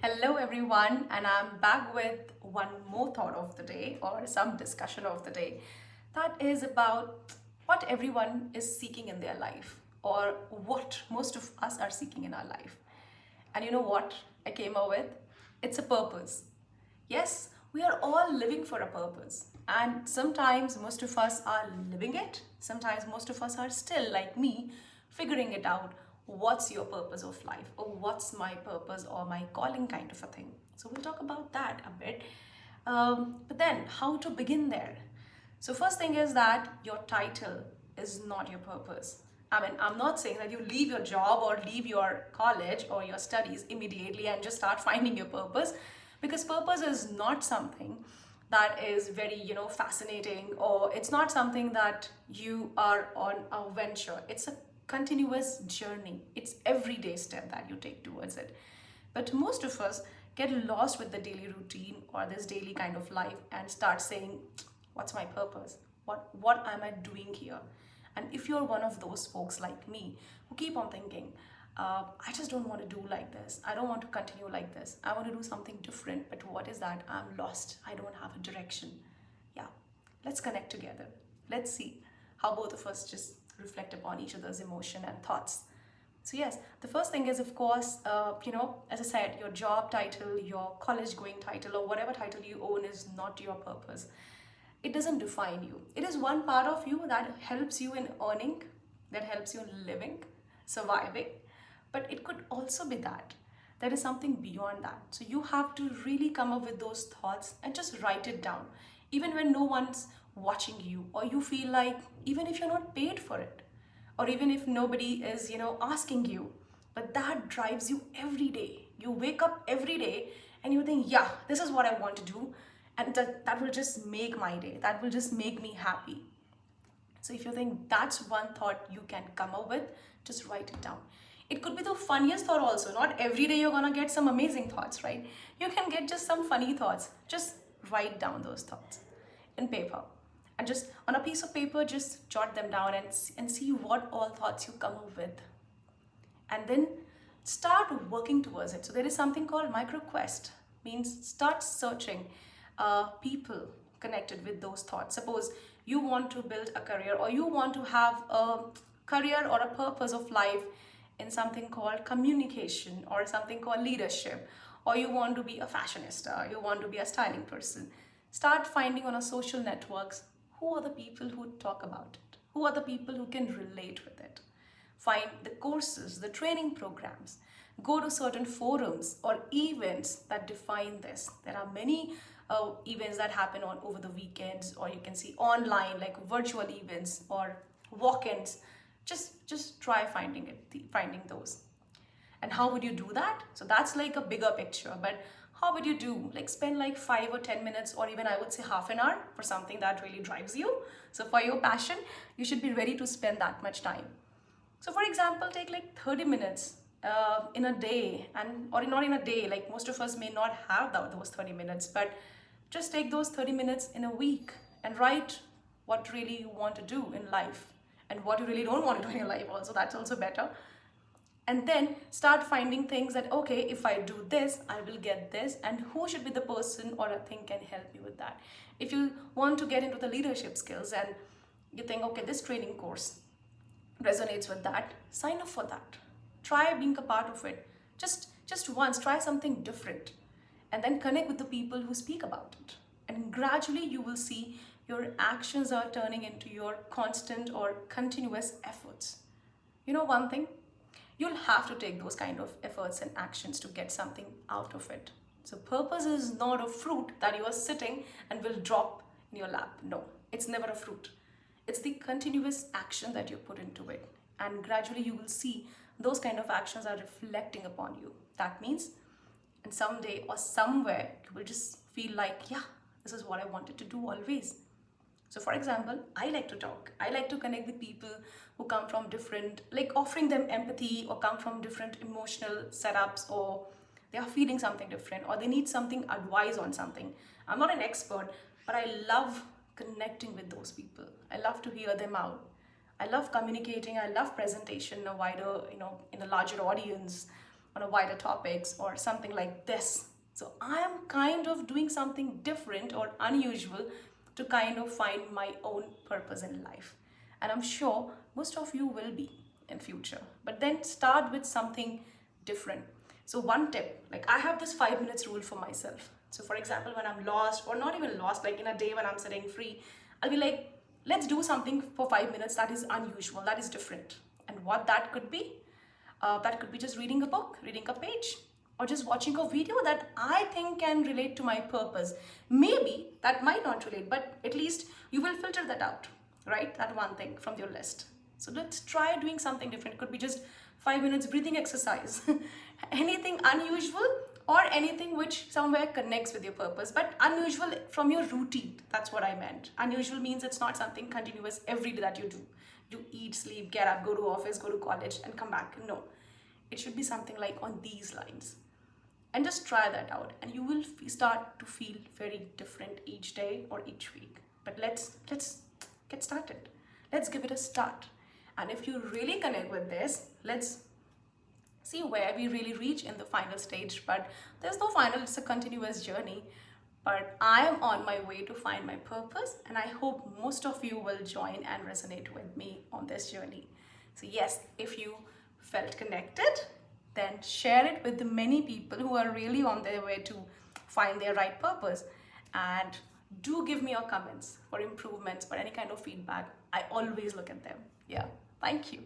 Hello, everyone, and I'm back with one more thought of the day or some discussion of the day that is about what everyone is seeking in their life or what most of us are seeking in our life. And you know what I came up with? It's a purpose. Yes, we are all living for a purpose. And sometimes most of us are living it. Sometimes most of us are still, like me, figuring it out. What's your purpose of life? Or what's my purpose or my calling kind of a thing? So we'll talk about that a bit. But then, how to begin there? So, first thing is that your title is not your purpose. I mean, I'm not saying that you leave your job or leave your college or your studies immediately and just start finding your purpose, because purpose is not something that is very, fascinating, or it's not something that you are on a venture. It's a continuous journey. It's everyday step that you take towards it. But most of us get lost with the daily routine or this daily kind of life and start saying, what's my purpose? What am I doing here? And if you're one of those folks like me who keep on thinking, I just don't want to do like this. I don't want to continue like this. I want to do something different. But what is that? I'm lost. I don't have a direction. Yeah, let's connect together. Let's see how both of us just reflect upon each other's emotion and thoughts. So yes, the first thing is, of course, as I said, your job title, your college going title, or whatever title you own is not your purpose. It doesn't define you. It is one part of you that helps you in earning, that helps you in living, surviving. But it could also be that there is something beyond that. So you have to really come up with those thoughts and just write it down, even when no one's watching you, or you feel like even if you're not paid for it, or even if nobody is, asking you, but that drives you every day. You wake up every day and you think, yeah, this is what I want to do, and that will just make my day, that will just make me happy. So if you think that's one thought you can come up with, just write it down. It could be the funniest thought also. Not every day you're gonna get some amazing thoughts, right? You can get just some funny thoughts. Just write down those thoughts in paper. And just on a piece of paper, just jot them down and see what all thoughts you come up with. And then start working towards it. So there is something called microquest, means start searching people connected with those thoughts. Suppose you want to build a career, or you want to have a career or a purpose of life in something called communication or something called leadership, or you want to be a fashionista, you want to be a styling person. Start finding on our social networks who are the people who talk about it, who are the people who can relate with it. Find the courses, the training programs, go to certain forums or events that define this. There are many events that happen on over the weekends, or you can see online like virtual events or walk-ins. Just try finding those. And how would you do that? So that's like a bigger picture, but how would you do? Like spend like 5 or 10 minutes, or even I would say half an hour for something that really drives you. So for your passion, you should be ready to spend that much time. So for example, take like 30 minutes in a day, and or not in a day, like most of us may not have those 30 minutes, but just take those 30 minutes in a week and write what really you want to do in life and what you really don't want to do in your life also. That's also better. And then start finding things that, okay, if I do this, I will get this, and who should be the person or a thing can help me with that. If you want to get into the leadership skills and you think, okay, this training course resonates with that, sign up for that. Try being a part of it. Just once, try something different, and then connect with the people who speak about it. And gradually you will see your actions are turning into your constant or continuous efforts. You know one thing? You'll have to take those kind of efforts and actions to get something out of it. So purpose is not a fruit that you are sitting and will drop in your lap. No, it's never a fruit. It's the continuous action that you put into it. And gradually you will see those kind of actions are reflecting upon you. That means, and someday or somewhere, you will just feel like, yeah, this is what I wanted to do always. So for example, I like to talk. I like to connect with people who come from different, like offering them empathy, or come from different emotional setups, or they are feeling something different, or they need something advice on something. I'm not an expert, but I love connecting with those people. I love to hear them out. I love communicating. I love presentation in a wider, in a larger audience. on a wider topics or something like this. So I am kind of doing something different or unusual to kind of find my own purpose in life. And I'm sure most of you will be in future. But then start with something different. So one tip, like I have this 5 minutes rule for myself. So for example, when I'm lost or not even lost, like in a day when I'm sitting free, I'll be like, let's do something for 5 minutes that is unusual, that is different. And what that could be just reading a book, reading a page, or just watching a video that I think can relate to my purpose. Maybe that might not relate, but at least you will filter that out, right? That one thing from your list. So let's try doing something different. It could be just 5 minutes breathing exercise, anything unusual or anything which somewhere connects with your purpose, but unusual from your routine. That's what I meant. Unusual means it's not something continuous every day that you do. You eat, sleep, get up, go to office, go to college, and come back. No, it should be something like on these lines. And just try that out, and you will start to feel very different each day or each week. But let's get started. Let's give it a start. And if you really connect with this, let's see where we really reach in the final stage. But there's no final, it's a continuous journey. But I am on my way to find my purpose, and I hope most of you will join and resonate with me on this journey. So yes, if you felt connected, then share it with the many people who are really on their way to find their right purpose. And do give me your comments for improvements or any kind of feedback. I always look at them. Yeah, thank you.